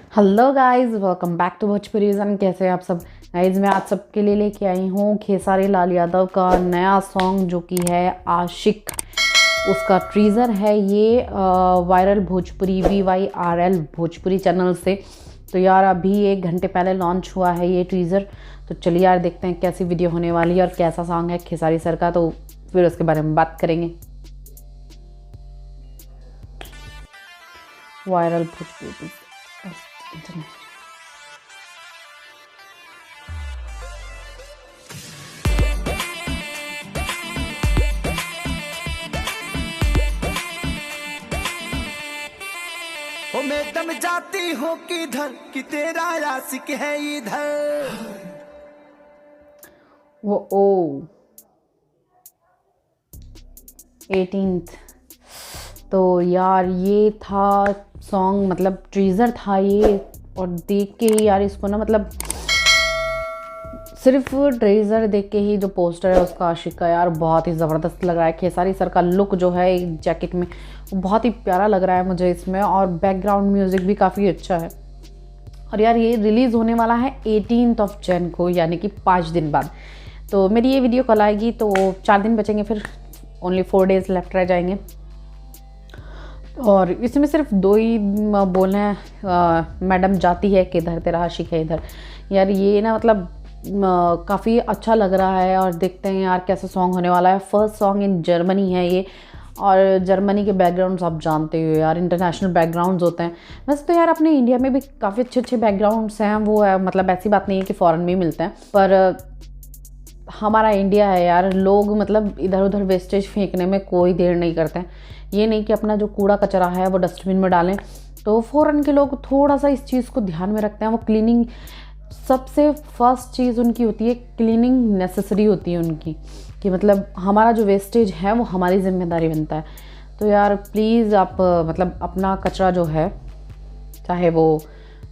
Hello guys, welcome back to Bhojpurizan. कैसे हैं आप सब गाइस? मैं आज सबके लिए लेके आई हूँ खेसारी लाल यादव का नया सॉन्ग जो कि है आशिक। उसका ट्रीज़र है ये viral Bhojpuri VYRL Bhojpuri channel से। तो यार अभी 1 घंटे पहले लॉन्च हुआ है ये ट्रीज़र। तो चलिए यार देखते हैं कैसी वीडियो होने वाली है और कैसा सॉन्ग है खेसारी सर का, तो फिर उसके बारे में बात करेंगे। वायरल भोजपुरी ओ मैं दम जाती हूँ किधर कि तेरा आशिक है इधर। वो 18th। तो यार ये था सॉन्ग, मतलब ट्रीज़र था ये, और देख के ही यार इसको ना, मतलब सिर्फ ट्रेजर देख के ही जो पोस्टर है उसका आशिक का, यार बहुत ही ज़बरदस्त लग रहा है। खेसारी सर का लुक जो है एक जैकेट में वो बहुत ही प्यारा लग रहा है मुझे इसमें, और बैकग्राउंड म्यूज़िक भी काफ़ी अच्छा है। और यार ये रिलीज़ होने वाला है 18 जनवरी को, यानी कि 5 दिन बाद। तो मेरी ये वीडियो कल आएगी तो 4 दिन बचेंगे, फिर ओनली 4 डेज़ लेफ्ट रह जाएंगे। और इसमें सिर्फ 2 ही बोलने हैं, मैडम जाती है किधर तेरा आशिक है इधर। यार ये ना मतलब काफ़ी अच्छा लग रहा है, और देखते हैं यार कैसा सॉन्ग होने वाला है। फर्स्ट सॉन्ग इन जर्मनी है ये, और जर्मनी के बैकग्राउंड्स आप जानते हो यार, इंटरनेशनल बैकग्राउंड्स होते हैं। वैसे तो यार अपने इंडिया में भी काफ़ी अच्छे अच्छे बैकग्राउंड्स हैं, वो है मतलब ऐसी बात नहीं है कि फ़ॉरेन में मिलते हैं, पर हमारा इंडिया है यार, लोग मतलब इधर उधर वेस्टेज फेंकने में कोई देर नहीं करते हैं। ये नहीं कि अपना जो कूड़ा कचरा है वो डस्टबिन में डालें। तो फ़ॉरेन के लोग थोड़ा सा इस चीज़ को ध्यान में रखते हैं। वो क्लीनिंग सबसे फर्स्ट चीज़ उनकी होती है, क्लीनिंग नेसेसरी होती है उनकी, कि मतलब हमारा जो वेस्टेज है वो हमारी जिम्मेदारी बनता है। तो यार प्लीज़ आप मतलब अपना कचरा जो है, चाहे वो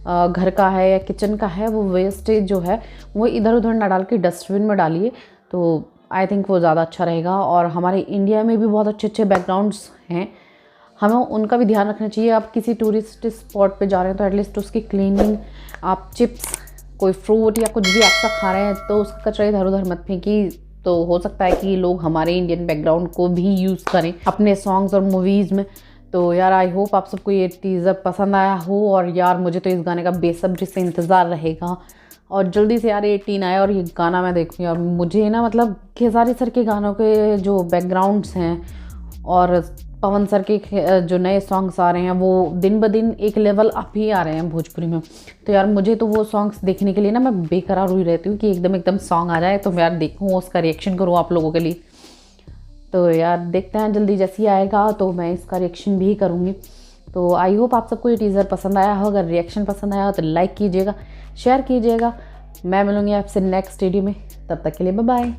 घर का है या किचन का है, वो वेस्टेज जो है वो इधर उधर ना डाल के डस्टबिन में डालिए, तो आई थिंक वो ज़्यादा अच्छा रहेगा। और हमारे इंडिया में भी बहुत अच्छे अच्छे बैकग्राउंड्स हैं, हमें उनका भी ध्यान रखना चाहिए। आप किसी टूरिस्ट स्पॉट पे जा रहे हैं तो एटलीस्ट उसकी क्लीनिंग, आप चिप्स, कोई फ्रूट या कुछ भी ऐसा खा रहे हैं तो उसका कचरा इधर उधर मत फेंकी। तो हो सकता है कि लोग हमारे इंडियन बैकग्राउंड को भी यूज़ करें अपने सॉन्ग्स और मूवीज़ में। तो यार आई होप आप सबको ये टीज़र पसंद आया हो, और यार मुझे तो इस गाने का बेसब्री से इंतज़ार रहेगा, और जल्दी से यार 18 आए और ये गाना मैं देखूँ। और मुझे ना मतलब खेसारी सर के गानों के जो बैकग्राउंड्स हैं और पवन सर के जो नए सॉन्ग्स आ रहे हैं वो दिन ब दिन एक लेवल अप ही आ रहे हैं भोजपुरी में। तो यार मुझे तो वो सॉन्ग्स देखने के लिए ना मैं बेकरार हुई रहती हूँ कि एकदम सॉन्ग आ जाए तो मैं यार देखूँ, उसका रिएक्शन करूँ आप लोगों के लिए। तो यार देखते हैं, जल्दी जैसे ही आएगा तो मैं इसका रिएक्शन भी करूँगी। तो आई होप आप सबको ये टीज़र पसंद आया हो। अगर रिएक्शन पसंद आया हो तो लाइक कीजिएगा, शेयर कीजिएगा। मैं मिलूँगी आपसे नेक्स्ट वीडियो में, तब तक के लिए बाय बाय।